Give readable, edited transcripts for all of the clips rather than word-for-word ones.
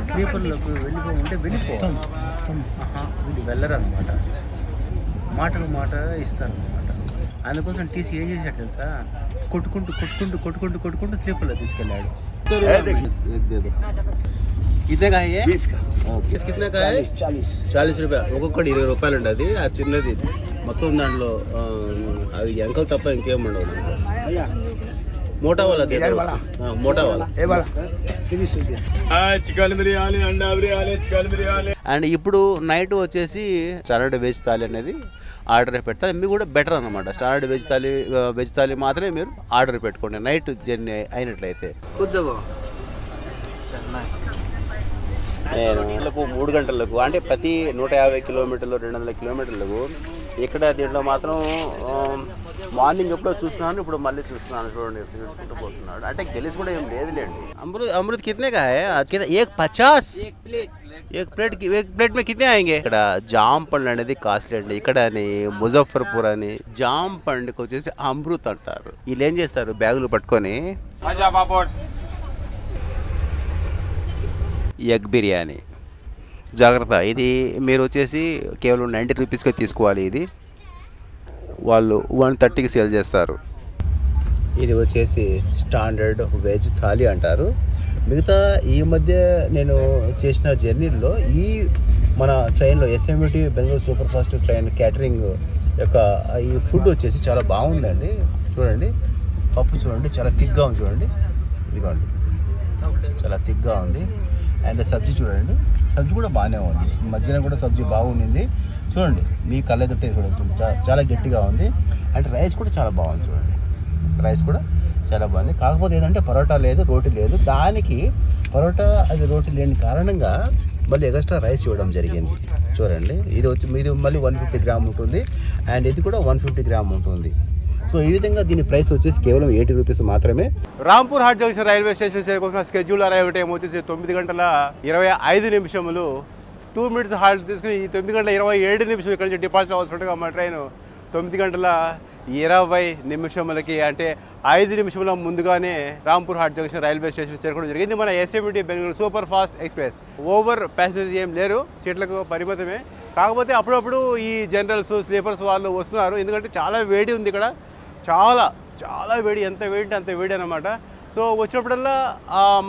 స్లీపర్లోకి ఉంటే వెళ్ళిపోతాం. వీళ్ళు వెళ్ళరు అనమాట, మాటలు మాట ఇస్తారనమాట. అందుకోసం టీసీ ఏం చేశాడు తెలుసా, కొట్టుకుంటూ స్లీపర్లో తీసుకెళ్ళాడు. कितने का है ये? 20 का. पीस कितने का है? 40 रुपये. ఒక్కొక్కటి 20 రూపాయలు ఉంటుంది. అది ఆ చిన్నది మొత్తం దాంట్లో అది ఎంకలు తప్ప ఇంకేం ఉండవు. మోటా వాళ్ళ మోటా వాళ్ళ చికెన్ బిర్యానీ, అండా బిర్యానీ, చికెన్ బిర్యానీ. అండ్ ఇప్పుడు నైట్ వచ్చేసి స్టాండర్డ్ వెజ్ థాలీ అనేది ఆర్డర్ పెడతారు. మీకు కూడా బెటర్ అనమాట. స్టాండర్డ్ వెజ్ థాలీ మాత్రమే మీరు ఆర్డర్ పెట్టుకోండి నైట్ జర్నీ అయినట్లయితే. నేను 3 గంటలకు అంటే ప్రతి 150 కిలోమీటర్లు 200 కిలోమీటర్లకు ఇక్కడ దీంట్లో మాత్రం మార్నింగ్ ఎప్పుడో చూస్తున్నాను, ఇప్పుడు మళ్ళీ చూస్తున్నాను. చూడండి చూసుకుంటూ పోతున్నాడు. అంటే గెలిచి కూడా ఏం లేదులేండి. అమృత్ కితనే కా హై? एक 50 एक प्लेट में कितने आएंगे? ఇక్కడ జామ్ పండు అనేది కాస్ట్లీ అండి. ఇక్కడ అని ముజఫర్పూర్ అని జామ్ పండుకి వచ్చేసి అమృత్ అంటారు. వీళ్ళు ఏం చేస్తారు, బ్యాగులు పట్టుకొని ఎగ్ బిర్యానీ జాగ్రత్త. ఇది మీరు వచ్చేసి కేవలం 90 రూపీస్కే తీసుకోవాలి. ఇది వాళ్ళు 130కి సేల్ చేస్తారు. ఇది వచ్చేసి స్టాండర్డ్ వెజ్ థాలీ అంటారు. మిగతా ఈ మధ్య నేను చేసిన జర్నీలో ఈ మన ట్రైన్లో SMT Bengaluru super fast train catering యొక్క ఈ ఫుడ్ వచ్చేసి చాలా బాగుందండి. చూడండి పప్పు చూడండి, చాలా థిక్గా ఉంది. చూడండి ఇదిగోండి, చాలా థిక్గా ఉంది. అండ్ సబ్జీ చూడండి, సబ్జీ కూడా బాగానే ఉంది. మధ్యాహ్నం కూడా సబ్జీ బాగుండింది. చూడండి మీ కళ్ళెదుటే చూడండి, చాలా గట్టిగా ఉంది. అండ్ రైస్ కూడా చాలా బాగుంది. చూడండి రైస్ కూడా చాలా బాగుంది. కాకపోతే ఏంటంటే పరోటా లేదు, రోటీ లేదు. దానికి పరోటా అది రోటీ లేని కారణంగా మళ్ళీ ఎక్స్ట్రా రైస్ ఇవ్వడం జరిగింది. చూడండి ఇది వచ్చి మీది మళ్ళీ 150 గ్రామ్ ఉంటుంది. అండ్ ఇది కూడా 150 గ్రామ్ ఉంటుంది. సో ఈ విధంగా దీని ప్రైస్ వచ్చేసి కేవలం 80 రూపీస్ మాత్రమే. Rampurhat junction railway station చేరుకోవాల్సిన స్కెడ్యూల్ అరైవ్ టైం వచ్చేసి 9:25 2 మినిట్స్ హాల్ట్ తీసుకుని 9:27 ఇక్కడ నుంచి డిపాజిట్ అవ్వాల్సి మా ట్రైన్ 9:20 అంటే 5 నిమిషముల ముందుగానే Rampur hot junction railway station చేరుకోవడం జరిగింది. మన SMT Bengaluru super fast express. Over passengers ఏం లేరు, సీట్లకు పరిమితమే. కాకపోతే అప్పుడప్పుడు ఈ జనరల్స్ స్లీపర్స్ వాళ్ళు వస్తున్నారు. ఎందుకంటే చాలా వేడి ఉంది ఇక్కడ, చాలా వేడి. ఎంత వేడి అంత వేడి అనమాట. సో వచ్చినప్పుడల్లా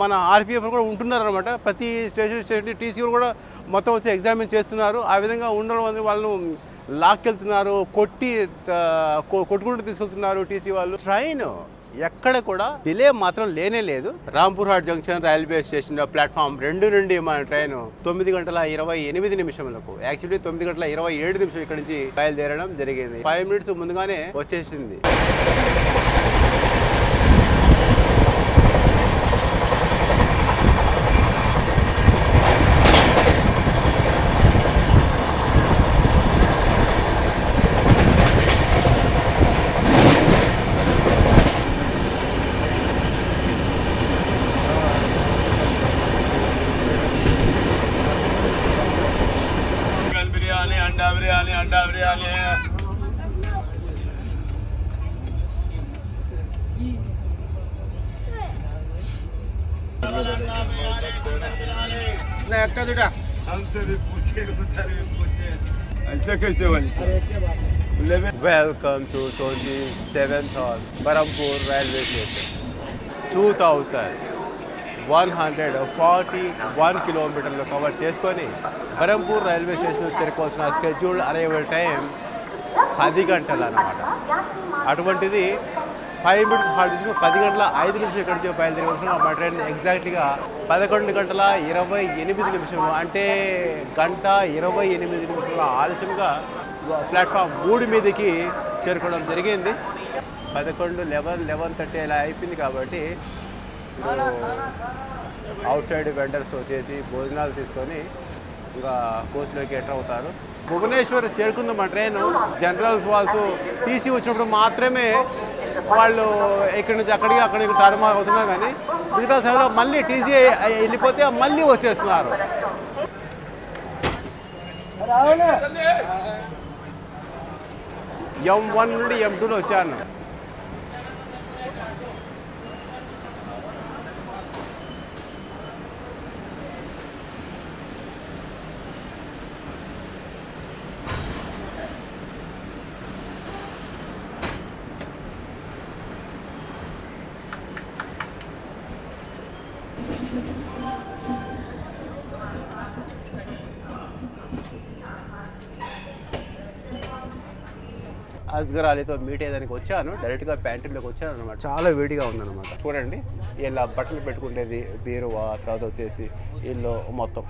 మన ఆర్పిఎఫ్ కూడా ఉంటున్నారు అనమాట. ప్రతి స్టేషన్ టీసీ కూడా మొత్తం వచ్చి ఎగ్జామిన్ చేస్తున్నారు. ఆ విధంగా ఉండడం వల్ల వాళ్ళను లాక్కెళ్తున్నారు, కొట్టుకుంటూ తీసుకెళ్తున్నారు టీసీ వాళ్ళు. ట్రైన్ ఎక్కడ కూడా డిలే మాత్రం లేనే లేదు. Rampur hot junction railway station platform 2 నుండి మన ట్రైన్ 9:28 యాక్చువల్లీ 9:27 ఇక్కడ నుంచి బయలుదేరడం జరిగింది. 5 మినిట్స్ ముందుగానే వచ్చేసింది. अंडा बिरयानी हमसे भी पूछे ऐसे कैसे बनी. Welcome to 27th hall Barampur railway station. 2141 కిలోమీటర్లు కవర్ చేసుకొని బరంపూర్ రైల్వే స్టేషన్ చేరుకోవాల్సిన స్కెడ్యూల్ అరైవల్ టైం 10 గంటలు అన్నమాట. అటువంటిది 5 మినిట్స్ హాల్ట్ తీసుకుని 10:05 ఇక్కడ నుంచి బయలుదేరవలసిన మా ట్రైన్ ఎగ్జాక్ట్గా 11:28 అంటే 1:28 ఆలస్యంగా ప్లాట్ఫామ్ 3 మీదకి చేరుకోవడం జరిగింది. 11:30 ఇలా అయిపోయింది. కాబట్టి అవుట్ సైడ్ వెండర్స్ వచ్చేసి భోజనాలు తీసుకొని ఇంకా కోచ్లోకి ఎంటర్ అవుతారు. భువనేశ్వర్ చేరుకుంది మా ట్రైన్. జనరల్స్ వాళ్ళు టీసీ వచ్చినప్పుడు మాత్రమే వాళ్ళు ఇక్కడి నుంచి అక్కడికి తారుమారు అవుతున్నారు. కానీ మిగతా సమయంలో మళ్ళీ టీసీ వెళ్ళిపోతే మళ్ళీ వచ్చేస్తున్నారు. M1 నుండి M2లో వచ్చాను. అస్గర్ అలీతో మీట్ అయ్యేదానికి వచ్చాను. డైరెక్ట్గా ప్యాంట్రీలోకి వచ్చాను అనమాట. చాలా వేడిగా ఉందన్నమాట. చూడండి ఇలా బట్టలు పెట్టుకునేది బీరువా, తర్వాత వచ్చేసి ఇల్లు మొత్తం.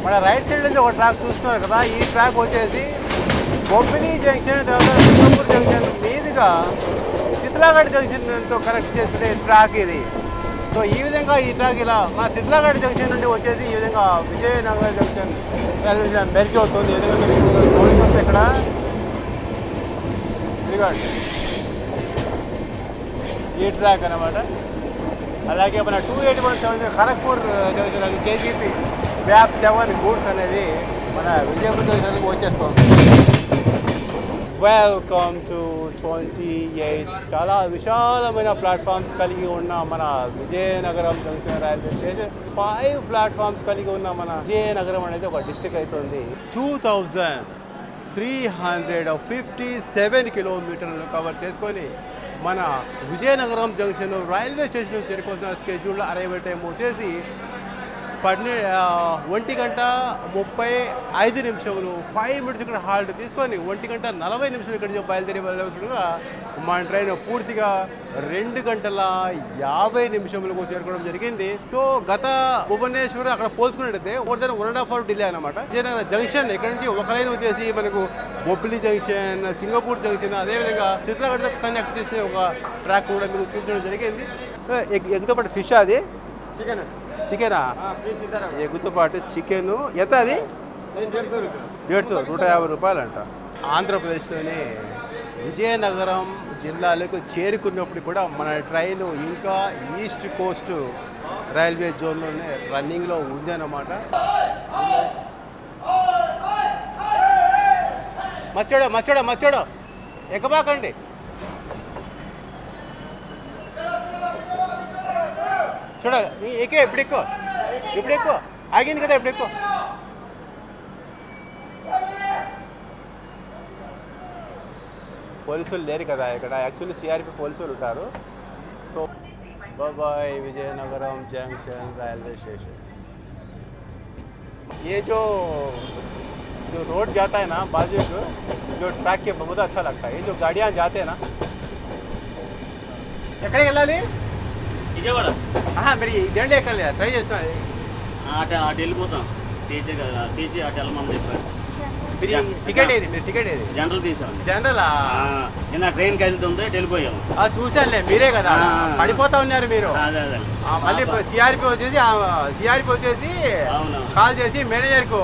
మన రైట్ సైడ్ నుంచి ఒక ట్రాక్ చూస్తున్నారు కదా, ఈ ట్రాక్ వచ్చేసి బొబ్బిలి జంక్షన్ తర్వాత సింగపూర్ జంక్షన్ మీదుగా చిత్లాగఢ్ జంక్షన్తో కనెక్ట్ చేసుకునే ట్రాక్ ఇది. సో ఈ విధంగా ఈ ట్రాక్ ఇలా మన చిత్లాగఢ్ జంక్షన్ నుండి వచ్చేసి ఈ విధంగా విజయనగర జంక్షన్ మెర్జ్ అవుతుంది. ఎందుకంటే చూస్తే ఇక్కడ ఇదిగోండి ఈ ట్రాక్ అనమాట. అలాగే మన 281 ఖరగ్పూర్ జంక్షన్ అని కేజీపీ వ్యాప్ 7 గూడ్స్ అనేది మన విజయనగరం జంక్షన్కి వచ్చేస్తుంది. Welcome to 28. చాలా విశాలమైన ప్లాట్ఫామ్స్ కలిగి ఉన్న మన Vizianagaram junction railway station 5 platforms కలిగి ఉన్న మన విజయనగరం అనేది ఒక డిస్ట్రిక్ట్ అవుతుంది. 2357 కిలోమీటర్లు కవర్ చేసుకొని మన విజయనగరం జంక్షన్ రైల్వే స్టేషన్ చేరుకోవాల్సిన స్కెడ్యూల్ అరైవల్ టైం వచ్చేసి 1:30 5 మినిట్స్ ఇక్కడ హాల్ట్ తీసుకొని 1:40 ఇక్కడ నుంచి బయలుదేరి వెళ్ళవలసిందిగా మన ట్రైన్ పూర్తిగా 2:50 చేరుకోవడం జరిగింది. సో గత భువనేశ్వర్ అక్కడ పోల్చుకున్నట్టయితే 1.5 hour డిలే అనమాట. విజయనగరం జంక్షన్ ఇక్కడ నుంచి ఒక లైన్ వచ్చేసి మనకు బొబ్బిలి జంక్షన్, సింగపూర్ జంక్షన్, అదేవిధంగా చిత్రగఢ్తో కనెక్ట్ చేసిన ఒక ట్రాక్ కూడా మీకు చూపించడం జరిగింది. ఎగ్తో పాటు ఫిష్, అది చికెనా? ఎగ్గుతో పాటు చికెను ఎంత? అది 150 రూపాయలు అంట. ఆంధ్రప్రదేశ్లోని విజయనగరం జిల్లాలకు చేరుకున్నప్పుడు కూడా మన ట్రైన్ ఇంకా ఈస్ట్ కోస్ట్ రైల్వే జోన్లోనే రన్నింగ్లో ఉంది అన్నమాట. మచ్చోడ ఎక్కబాకండి. చూడ ఇప్పుడు ఎక్కువ ఆగింది కదా, ఇప్పుడు ఎక్కువ. పోలీసులు లేరు కదా ఇక్కడ, యాక్చువల్లీ సిఆర్పి పోలీసులు ఉంటారు. So by Vizianagaram junction railway station. ये जो रोड जाता है ना बाजू को, जो ट्रैक के बहुत अच्छा लगता है. ये जो गाड़ियाँ जाते हैं ना, ఎక్కడికి వెళ్ళాలి? విజయవాడ. మీరు ఇదేంటి ఎక్కాలి? ట్రై చేస్తున్నా అటు వెళ్ళిపోతాం. టీచీ అటు వెళ్ళమని చెప్పారు. టికెట్ ఏది? మీరు టికెట్ ఏది? జనరల్ తీసాం. జనరలా? నిన్న ట్రైన్ కదులుతుంది, వెళ్ళిపోయాము. చూసానులే, మీరే కదా పడిపోతా ఉన్నారు మీరు. అదే మళ్ళీ సిఆర్పి వచ్చేసి కాల్ చేసి మేనేజర్కు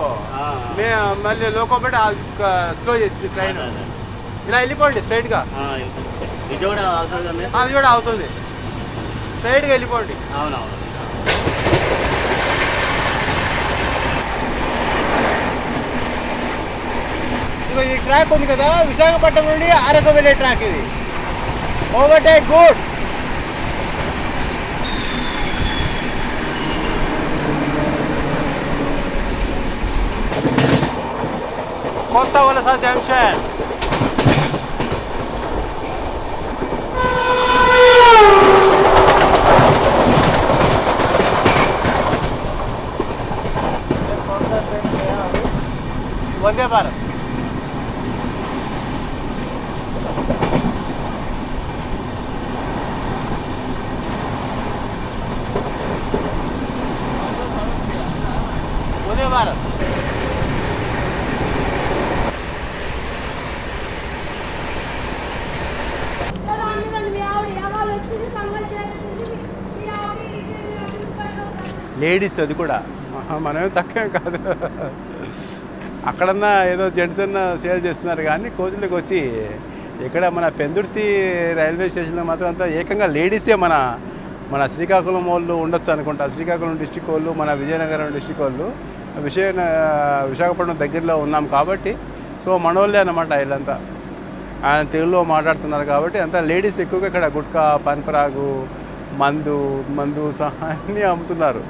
మళ్ళీ లోకో పెట్టి స్లో చేసింది ట్రైన్. ఇలా వెళ్ళిపోండి స్ట్రైట్గా. విజయవాడ అవుతుంది. విజయవాడ అవుతుంది, స్ట్రైట్గా వెళ్ళిపోండి. అవునవును. ఈ ట్రాక్ ఉంది కదా, విశాఖపట్నం నుండి అరకు వెళ్ళే ట్రాక్ ఇది. Overtake good. కొత్త వలస జంక్షన్. వందే భారత్. వందే భారత్. లేడీస్ అది కూడా, మనమే తక్కువ కాదు. అక్కడన్నా ఏదో జెంట్స్ అన్న సేల్ చేస్తున్నారు కానీ కోచ్లోకి వచ్చి ఇక్కడ మన పెందుర్తి రైల్వే స్టేషన్లో మాత్రం అంతా ఏకంగా లేడీసే మన శ్రీకాకుళం వాళ్ళు ఉండొచ్చు అనుకుంటా. శ్రీకాకుళం డిస్టిక్ వాళ్ళు, మన విజయనగరం డిస్టిక్ వాళ్ళు విశాఖపట్నం దగ్గరలో ఉన్నాం కాబట్టి సో మనోళ్ళే అన్నమాట వీళ్ళంతా. ఆయన తెలుగులో మాట్లాడుతున్నారు కాబట్టి అంతా లేడీస్ ఎక్కువగా ఇక్కడ గుట్కా, పన్పరాగు, మందు సహా అన్నీ అమ్ముతున్నారు.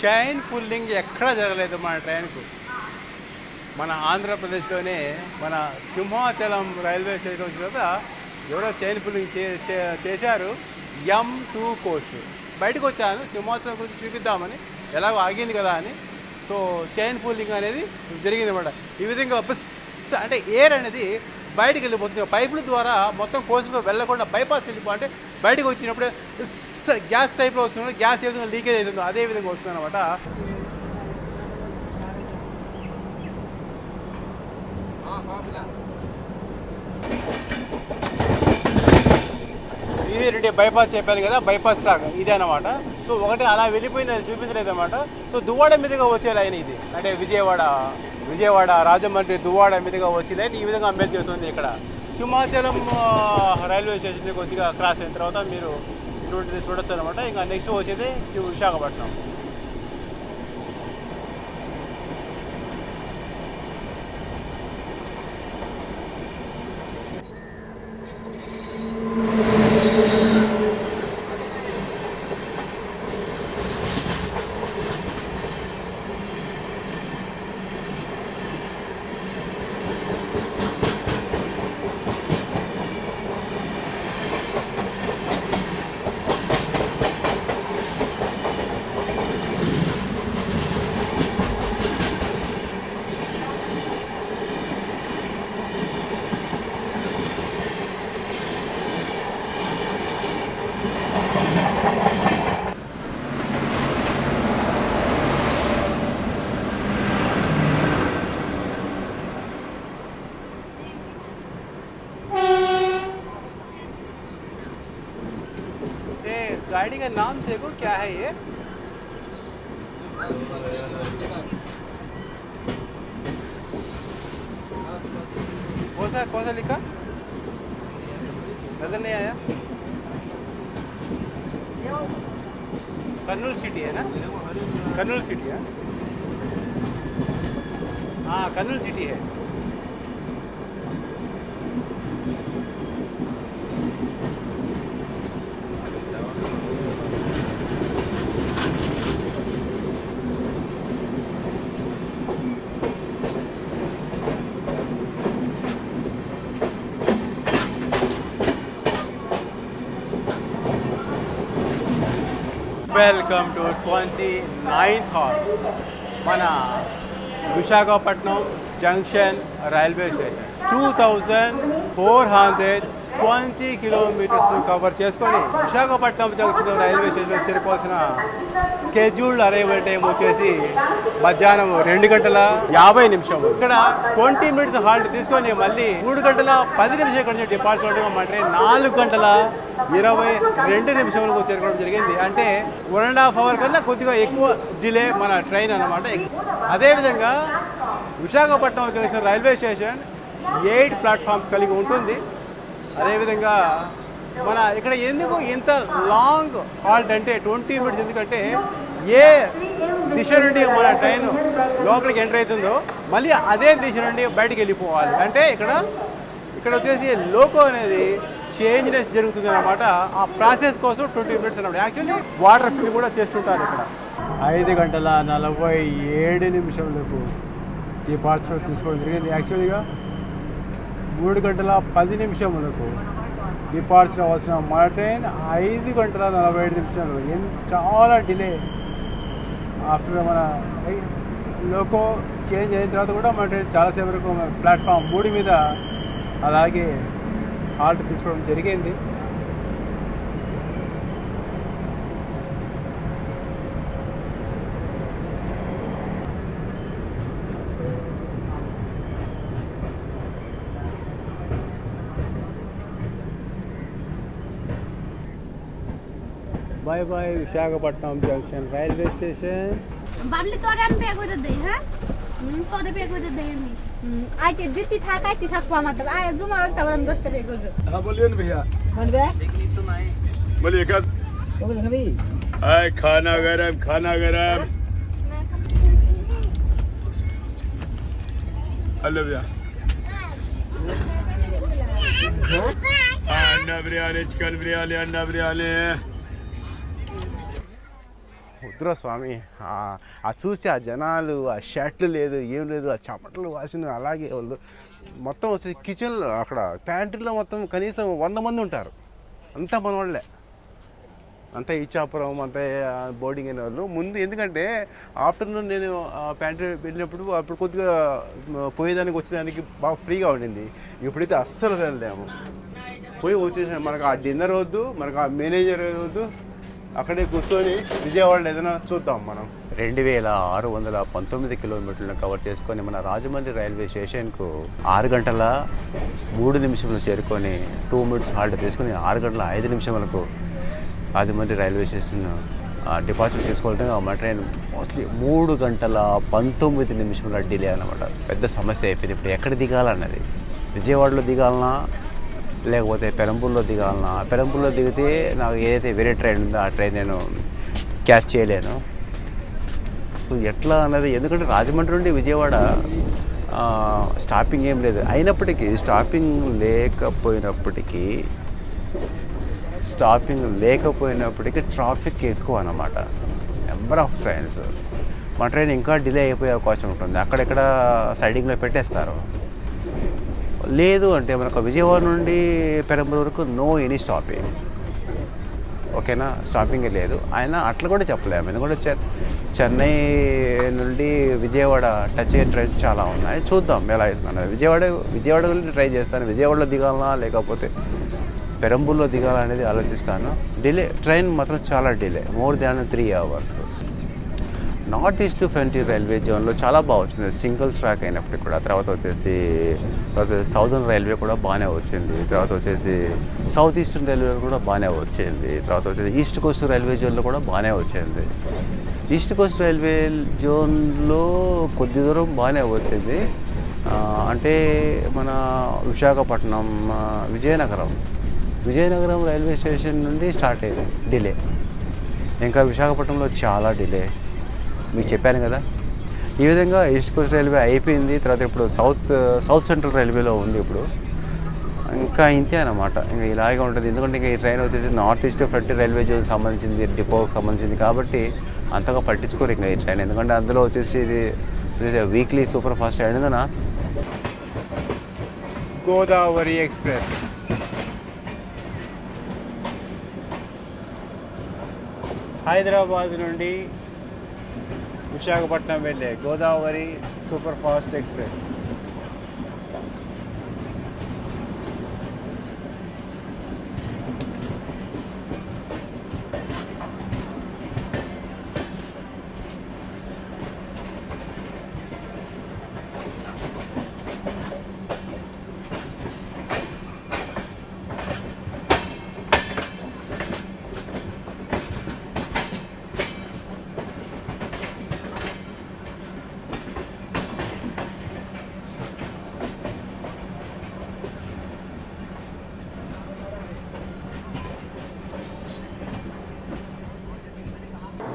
చైన్ పుల్లింగ్ ఎక్కడా జరగలేదు మన ట్రైన్కు. మన ఆంధ్రప్రదేశ్లోనే మన సింహాచలం రైల్వే స్టేషన్ వచ్చిన తర్వాత ఎవరో చైన్ పుల్లింగ్ చేశారు. M2 కోచ్ బయటకు వచ్చాను సింహాచలం గురించి చూపిద్దామని, ఎలాగో ఆగింది కదా అని. సో చైన్ పుల్లింగ్ అనేది జరిగింది అన్నమాట. ఈ విధంగా అంటే ఎయిర్ అనేది బయటకు వెళ్ళిపోతుంది. పైపుల ద్వారా మొత్తం కోచ్లో వెళ్ళకుండా బైపాస్ వెళ్ళిపోతే బయటకు వచ్చినప్పుడే గ్యాస్ టైప్లో వస్తుంది. గ్యాస్ ఏ విధంగా లీకేజ్ అవుతుందో అదే విధంగా వస్తుంది అనమాట. ఇది రెండు బైపాస్ చెప్పాను కదా, బైపాస్ ట్రాక్ ఇదే అనమాట. సో ఒకటి అలా వెళ్ళిపోయింది, అది చూపించలేదు అనమాట. సో దువ్వాడ మీదుగా వచ్చే లైన్ ఇది, అంటే విజయవాడ రాజమండ్రి దువ్వాడ మీదుగా వచ్చే లైన్ ఈ విధంగా అమ్మేది చేస్తుంది. ఇక్కడ సింహాచలం రైల్వే స్టేషన్ కొద్దిగా క్రాస్ అయిన తర్వాత మీరు ఇటువంటిది చూడొచ్చు అనమాట. ఇంకా నెక్స్ట్ వచ్చేది విశాఖపట్నం. गाड़ी का नाम देखो क्या है ये? कौन सा लिखा? नजर नहीं आया. कर्नूल सिटी है ना? कर्नूल सिटी है. हाँ कर्नूल सिटी है. వెల్కమ్ టు 29th హాల్ మన విశాఖపట్నం జంక్షన్ రైల్వే స్టేషన్. 2420 కిలోమీటర్స్ను కవర్ చేసుకొని విశాఖపట్నం జంక్షన్ రైల్వే స్టేషన్లో చేరుకోవాల్సిన స్కెడ్యూల్డ్ అరైవల్ టైం వచ్చేసి మధ్యాహ్నం 2:50. ఇక్కడ 20 minutes హాల్ట్ తీసుకొని మళ్ళీ 3:10 ఇక్కడ నుంచి డిపార్చర్ అవడం మన ట్రైన్ 4:22 చేరుకోవడం జరిగింది. అంటే 1.5 hour కన్నా కొద్దిగా ఎక్కువ డిలే మన ట్రైన్ అన్నమాట. అదేవిధంగా Visakhapatnam junction railway station 8 platforms కలిగి ఉంటుంది. అదేవిధంగా మన ఇక్కడ ఎందుకు ఇంత లాంగ్ హాల్ట్ అంటే 20 minutes, ఎందుకంటే ఏ దిశ నుండి మన ట్రైన్ లోపలికి ఎంటర్ అవుతుందో మళ్ళీ అదే దిశ నుండి బయటికి వెళ్ళిపోవాలి. అంటే ఇక్కడ వచ్చేసి లోకో అనేది చేంజ్నెస్ జరుగుతుంది అన్నమాట. ఆ ప్రాసెస్ కోసం 20 minutes అన్నమాట. యాక్చువల్లీ వాటర్ ఫిల్ కూడా చేస్తుంటారు ఇక్కడ. 5:47 డిపార్చర్ తీసుకోవడం జరిగింది. యాక్చువల్గా 3:10 డిపార్చర్ అవ్వాల్సిన మన ట్రైన్ 5:45 చాలా డిలే. ఆఫ్టర్ మన లోకో చేంజ్ అయిన తర్వాత కూడా మన ట్రైన్ చాలాసేపు వరకు ప్లాట్ఫామ్ 3 మీద అలాగే హాల్ట్ తీసుకోవడం జరిగింది. Bye bye Visakhapatnam junction railway station. बाबली तोरे हम पे করে দেই হ্যাঁ তোরে पे করে দেই আমি আইতে দিতি থাক আইতে থাকবো আমাদের আয় জুমা একটা বরং 10 টা पे করে দে. हाँ बोलिए ना भैया. বলবে बोलिए क्या? ওগুলো খাবি? आए खाना गरम, खाना गरम. हेलो भैया. अंडा बिरयानी, चिकन बिरयानी, अंडा बिरयानी. వద్దురా స్వామి, ఆ చూస్తే ఆ జనాలు, ఆ షర్ట్లు లేదు, ఏం లేదు, ఆ చమటలు వాసిన అలాగే వాళ్ళు మొత్తం వచ్చి కిచెన్లో అక్కడ ప్యాంట్రీలో మొత్తం కనీసం 100 మంది ఉంటారు. అంతా మన వాళ్ళే, అంతా ఇచ్చాపురం, అంతా బోర్డింగ్ అయిన వాళ్ళు ముందు. ఎందుకంటే ఆఫ్టర్నూన్ నేను ప్యాంట్రీ వెళ్ళినప్పుడు అప్పుడు కొద్దిగా పోయేదానికి వచ్చేదానికి బాగా ఫ్రీగా ఉండింది. ఇప్పుడైతే అస్సలు వెళ్ళలేము, పోయి వచ్చేసాను. మనకు ఆ డిన్నర్ వద్దు, మనకు ఆ మేనేజర్ వద్దు, అక్కడే కూర్చొని విజయవాడలో ఏదైనా చూద్దాం మనం. 2619 కిలోమీటర్లను కవర్ చేసుకొని మన రాజమండ్రి రైల్వే స్టేషన్కు 6 గంటల 3 నిమిషంలో చేరుకొని 2 మినిట్స్ హాల్ట్ తీసుకొని 6 గంటల 5 నిమిషాలకు రాజమండ్రి రైల్వే స్టేషన్ డిపార్చర్ తీసుకోవాలంటే మా ట్రైన్ మోస్ట్లీ 3 గంటల 19 నిమిషాల డిలే అనమాట. పెద్ద సమస్య అయిపోయింది. ఇప్పుడు ఎక్కడ దిగాలన్నది, విజయవాడలో దిగాలన్నా లేకపోతే పెరంబూర్లో దిగాలన్నా. పెరంబూర్లో దిగితే నాకు ఏదైతే వేరే ట్రైన్ ఉందో ఆ ట్రైన్ నేను క్యాచ్ చేయలేను. సో ఎట్లా అన్నది, ఎందుకంటే రాజమండ్రి నుండి విజయవాడ స్టాపింగ్ ఏం లేదు. అయినప్పటికీ స్టాపింగ్ లేకపోయినప్పటికీ ట్రాఫిక్ ఎక్కువ అన్నమాట. Number of trains. మా ట్రైన్ ఇంకా డిలే అయిపోయే అవకాశం ఉంటుంది. అక్కడెక్కడ సైడింగ్లో పెట్టేస్తారు. లేదు అంటే మనకు విజయవాడ నుండి పెరంబూర్ వరకు నో ఎనీ స్టాపింగ్. ఓకేనా, స్టాపింగ్ లేదు. అయినా అట్లా కూడా చెప్పలేము, ఎందుకంటే చెన్నై నుండి విజయవాడ టచ్ అయ్యే ట్రైన్స్ చాలా ఉన్నాయి. చూద్దాం ఎలా అవుతుందన్నది. విజయవాడ నుండి ట్రై చేస్తాను. విజయవాడలో దిగాలనా లేకపోతే పెరంబూర్లో దిగాలనేది ఆలోచిస్తాను. డిలే, ట్రైన్ మాత్రం చాలా delay, more than 3 hours. North east frontier railway జోన్లో చాలా బాగా వచ్చింది, సింగిల్ ట్రాక్ అయినప్పటికీ కూడా. తర్వాత వచ్చేసి సౌదర్న్ రైల్వే కూడా బాగానే వచ్చింది. తర్వాత వచ్చేసి సౌత్ ఈస్టర్న్ రైల్వే కూడా బాగానే వచ్చింది. తర్వాత వచ్చేసి ఈస్ట్ కోస్ట్ రైల్వే జోన్లో కూడా బాగానే వచ్చింది. ఈస్ట్ కోస్ట్ రైల్వే జోన్లో కొద్ది దూరం బాగానే వచ్చింది. అంటే మన విశాఖపట్నం, విజయనగరం రైల్వే స్టేషన్ నుండి స్టార్ట్ అయ్యింది డిలే. ఇంకా విశాఖపట్నంలో చాలా డిలే, మీకు చెప్పాను కదా. ఈ విధంగా ఈస్ట్ కోస్ట్ రైల్వే అయిపోయింది. తర్వాత ఇప్పుడు సౌత్ సెంట్రల్ రైల్వేలో ఉంది ఇప్పుడు. ఇంకా ఇంతే అన్నమాట, ఇంకా ఇలాగే ఉంటుంది. ఎందుకంటే ఇంకా ఈ ట్రైన్ వచ్చేసి north east frontier railway zone సంబంధించింది, డిపోకి సంబంధించింది కాబట్టి అంతగా పట్టించుకోరు ఇంకా ఈ ట్రైన్. ఎందుకంటే అందులో వచ్చేసి ఇది వీక్లీ సూపర్ ఫాస్ట్ అయినందున. గోదావరి ఎక్స్ప్రెస్ హైదరాబాద్ నుండి విశాఖపట్నం వెళ్ళే Godavari super fast express.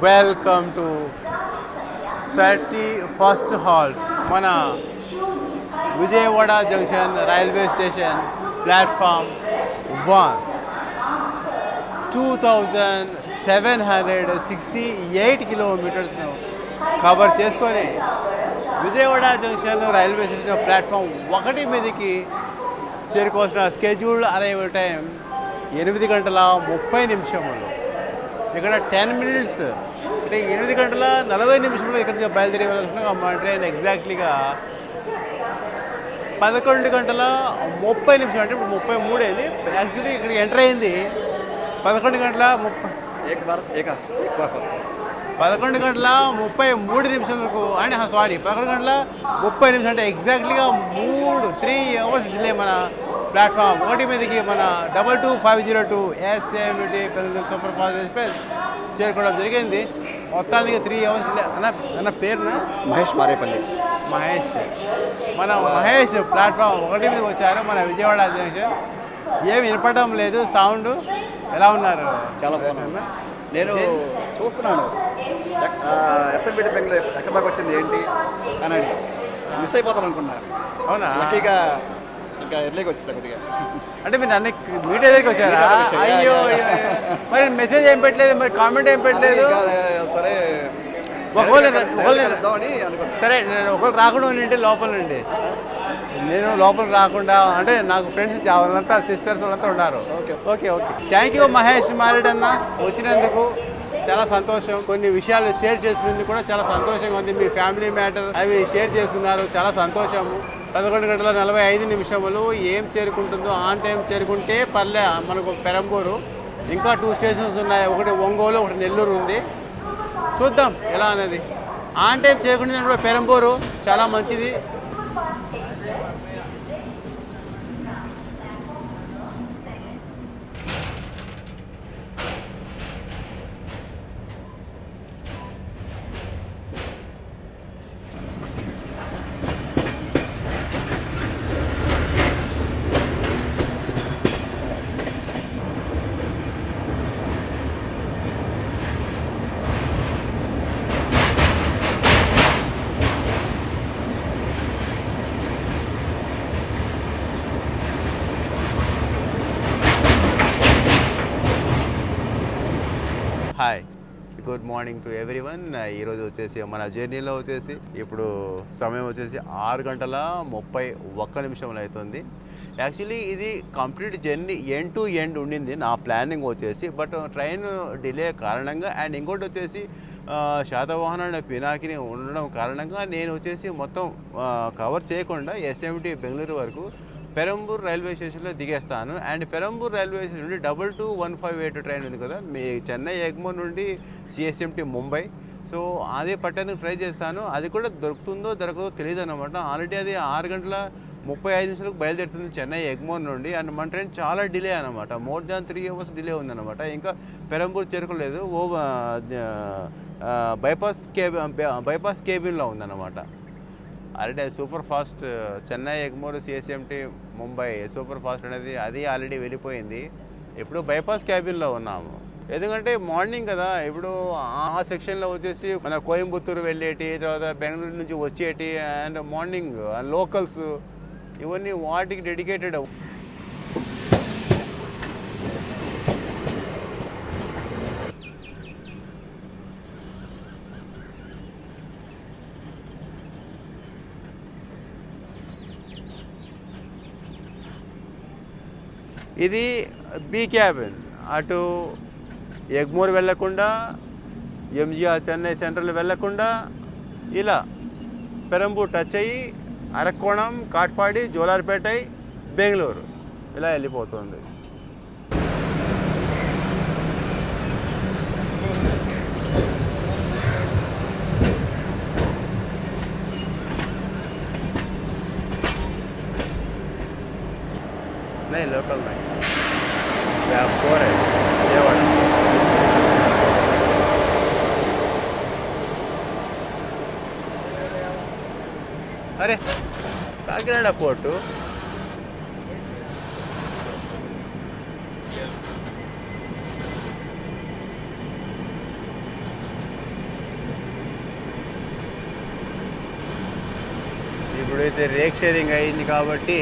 Welcome to 31st halt మన Vijayawada junction railway station platform 1. 2768 కిలోమీటర్స్ను కవర్ చేసుకొని Vijayawada junction railway station platform 1 మీదకి చేరుకోవాల్సిన స్కెడ్యూల్ అరైవల్ టైం 8 గంటల 30 నిమిషములు. ఇక్కడ 10 minutes అంటే 8 గంటల 40 నిమిషంలో ఇక్కడ నుంచి బయలుదేరి వెళ్ళాల్సిన మా ట్రైన్ ఎగ్జాక్ట్లీగా 11:30 అంటే ఇప్పుడు 33 అయింది. యాక్చువల్లీ ఇక్కడికి ఎంటర్ అయింది 11:30 एक बार एक सफर 11:33 అంటే సారీ 11:30 అంటే ఎగ్జాక్ట్లీగా 3 అవర్స్ డిలే మన ప్లాట్ఫామ్ 1 మీదకి మన 22502 SMT Bengaluru super fast express చేరుకోవడం జరిగింది. మొత్తానికి 3 అవర్స్ డిలే. అన్న పేరున महेश मारेपल्ली మహేష్. మన మహేష్ ప్లాట్ఫామ్ 1 మీదకి వచ్చారు మన విజయవాడ జంక్షన్. ఏమి వినపడడం లేదు సౌండ్. ఎలా ఉన్నారు? చాలా బాగున్నా. నేను చూస్తున్నాను ఎస్ఎంబిటి బెంగళూరు ఎక్కడ దాకా వచ్చింది ఏంటి అని మిస్ అయిపోతాను అనుకున్నా. అవునా? లక్కీగా ఇంకా ఎర్లీగా వచ్చేసాను కొద్దిగా. అంటే మీరు అన్ని మీడియా దగ్గరికి వచ్చారా? అయ్యో మరి మెసేజ్ ఏం పెట్టలేదు, మరి కామెంట్ ఏం పెట్టలేదు. సరే ఒకవేళ కలుద్దామని అనుకున్నాను. సరే నేను ఒకళ్ళు రాకుండా ఉంటే లోపల నుండి నేను లోపలికి రాకుండా అంటే నాకు ఫ్రెండ్స్ వాళ్ళంతా సిస్టర్స్ వాళ్ళంతా ఉన్నారు. ఓకే థ్యాంక్ యూ మహేష్ మారెడ్ అన్న వచ్చినందుకు చాలా సంతోషం. కొన్ని విషయాలు షేర్ చేసుకునేందుకు కూడా చాలా సంతోషంగా ఉంది. మీ ఫ్యామిలీ మ్యాటర్ అవి షేర్ చేసుకున్నారు, చాలా సంతోషము. 11:45 ఏం చేరుకుంటుందో ఆన్ టైం చేరుకుంటే పర్లే. మనకు పెరంబూరు ఇంకా 2 స్టేషన్స్ ఉన్నాయి, ఒకటి ఒంగోలు ఒకటి నెల్లూరు ఉంది. చూద్దాం ఎలా అనేది. ఆన్ టైం చేరుకుంటే కూడా పెరంబూరు చాలా మంచిది. Hi, good morning to everyone. ఈరోజు వచ్చేసి మన జర్నీలో వచ్చేసి ఇప్పుడు సమయం వచ్చేసి 6:31 అవుతుంది. యాక్చువల్లీ ఇది complete journey end to end ఉండింది నా ప్లానింగ్ వచ్చేసి. బట్ ట్రైన్ డిలే కారణంగా అండ్ ఇంకోటి వచ్చేసి శాతవాహన పినాకిని ఉండడం కారణంగా నేను వచ్చేసి మొత్తం కవర్ చేయకుండా ఎస్ఎంటీ బెంగళూరు వరకు పెరంబూర్ రైల్వే స్టేషన్లో దిగేస్తాను. అండ్ పెరంబూర్ రైల్వే స్టేషన్ నుండి 22158 ట్రైన్ ఉంది కదా, మీ చెన్నై ఎగ్మోర్ నుండి సిఎస్ఎంటీ ముంబై. సో అదే పట్టేందుకు ట్రై చేస్తాను. అది కూడా దొరుకుతుందో దొరకదో తెలియదు అనమాట. ఆల్రెడీ అది 6:35 బయలుదేరుతుంది చెన్నై ఎగ్మోర్ నుండి. అండ్ మన ట్రైన్ చాలా డిలే అనమాట, మోర్ దాన్ 3 అవర్స్ డిలే ఉందన్నమాట. ఇంకా పెరంబూర్ చేరుకోలేదు. బైపాస్ కేబిన్లో ఉందన్నమాట. Already super fast Chennai Egmore CSMT Mumbai super fast అనేది అది ఆల్రెడీ వెళ్ళిపోయింది. ఇప్పుడు బైపాస్ క్యాబిన్లో ఉన్నాము. ఎందుకంటే మార్నింగ్ కదా, ఇప్పుడు ఆ సెక్షన్లో వచ్చేసి మన కోయంబత్తూరు వెళ్ళేటి, తర్వాత బెంగళూరు నుంచి వచ్చేటి అండ్ మార్నింగ్ లోకల్స్ ఇవన్నీ వాటికి డెడికేటెడ్. ఇది బి క్యాబిన్. అటు ఎగ్మోర్ వెళ్ళకుండా, ఎంజిఆర్ చెన్నై సెంట్రల్ వెళ్ళకుండా ఇలా పెరంబూర్ టచ్ అయ్యి అరక్కోణం, కాట్పాడి, జోలార్పేట, బెంగళూరు ఇలా వెళ్ళిపోతుంది. नहीं लोकल नहीं, व्यापार है विजयवाड़ा. अरे काकीनाडा पोर्ट ఇప్పుడైతే రేక్ షేరింగ్ అయింది కాబట్టి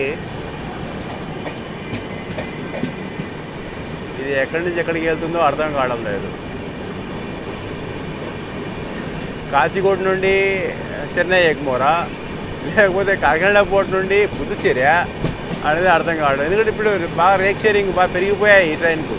ఇది ఎక్కడి నుంచి ఎక్కడికి వెళ్తుందో అర్థం కావడం లేదు. కాచిగూడ నుండి చెన్నై ఎగ్మోరా, లేకపోతే కాకినాడ పోర్ట్ నుండి పుదుచ్చేరి అనేది అర్థం కావడం. ఎందుకంటే ఇప్పుడు బాగా రేక్ షేరింగ్ బాగా పెరిగిపోయాయి ఈ ట్రైన్కు.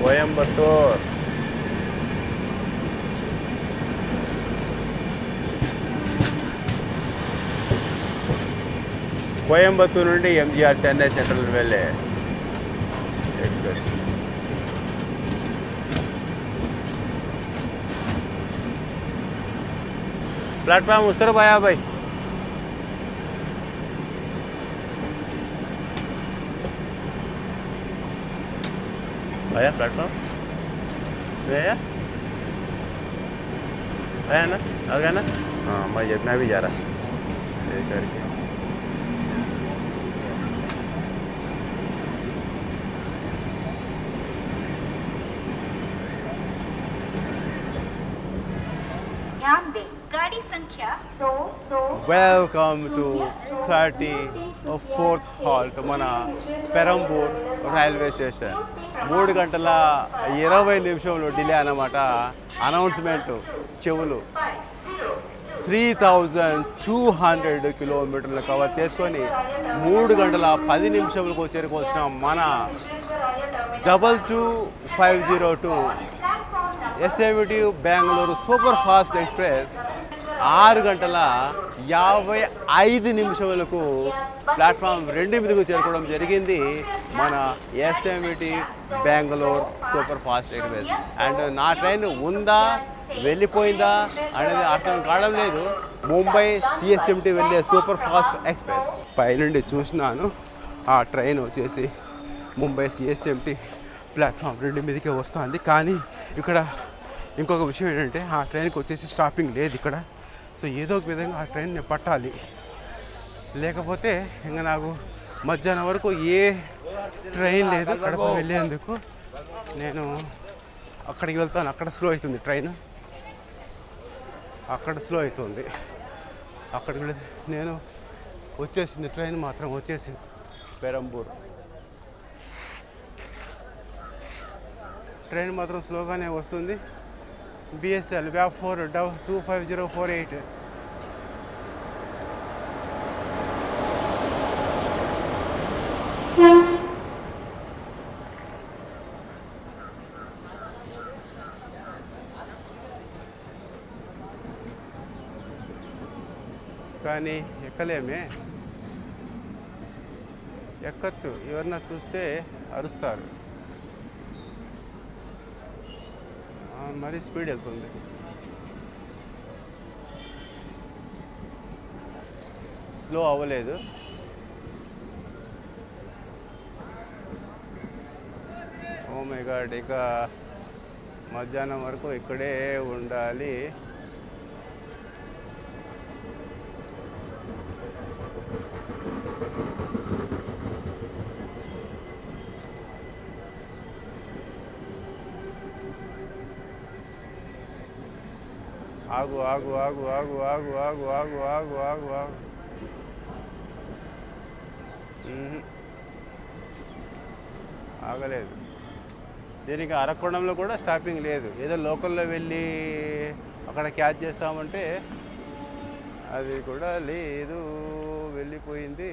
కోయంబత్తూర్. కోయంబత్తూర్ నుండి ఎంజీఆర్ చెన్నై సెంట్రల్ వెళ్ళే ఎక్స్ప్రెస్. प्लेटफॉर्म उस तरफ आया भाई. आया प्लेटफॉर्म आया आया ना, आ गया ना. हाँ मैं भी जा रहा ये करके. गाड़ी संख्या వెల్కమ్ టు 34th హాల్ట్ మన పెరంబూర్ రైల్వే స్టేషన్. 3 గంటల 20 నిమిషంలో డిలే అన్నమాట. అనౌన్స్మెంట్ చెవులు 3200 కిలోమీటర్లు కవర్ చేసుకొని 3 గంటల 10 నిమిషములకు చేరుకోవచ్చిన మన JBL-2 SMT Bengaluru super fast express 6 గంటల 55 నిమిషములకు ప్లాట్ఫామ్ 2 మీదకు చేరుకోవడం జరిగింది మన SMT Bengaluru super fast express. And నా ట్రైన్ ఉందా వెళ్ళిపోయిందా అనేది అర్థం కావడం లేదు. ముంబై సిఎస్ఎంటి వెళ్ళే సూపర్ ఫాస్ట్ ఎక్స్ప్రెస్ పైనుండి చూసినాను. ఆ ట్రైన్ వచ్చేసి ముంబై సిఎస్ఎంటి ప్లాట్ఫామ్ 2 మీదకే వస్తుంది. కానీ ఇక్కడ ఇంకొక విషయం ఏంటంటే ఆ ట్రైన్కి వచ్చేసి స్టాపింగ్ లేదు ఇక్కడ. సో ఏదో ఒక విధంగా ఆ ట్రైన్ని పట్టాలి, లేకపోతే ఇంకా నాకు మధ్యాహ్నం వరకు ఏ ట్రైన్ లేదు కడప వెళ్ళేందుకు. నేను అక్కడికి వెళ్తాను, అక్కడ స్లో అవుతుంది ట్రైన్, అక్కడ స్లో అవుతుంది. అక్కడికి నేను వచ్చేసింది ట్రైన్ మాత్రం వచ్చేసింది పెరంబూర్. ట్రైన్ మాత్రం స్లోగానే వస్తుంది. BSL VAP4 25048. కానీ ఎక్కలేమే. ఎక్కచ్చు, ఎవరన్నా చూస్తే అరుస్తారు. మరీ స్పీడ్ వెళ్తుంది. స్లో అవ్వలేదు. ఓ మై గాడ్, ఇక మధ్యాహ్నం వరకు ఇక్కడే ఉండాలి. ఆగు ఆగు ఆగు ఆగు ఆగు ఆగు ఆగు ఆగు ఆగు ఆగు. ఆగలేదు. దీనికి అరకోణంలో కూడా స్టాపింగ్ లేదు. ఏదో లోకల్లో వెళ్ళి అక్కడ క్యాచ్ చేస్తామంటే అది కూడా లేదు, వెళ్ళిపోయింది.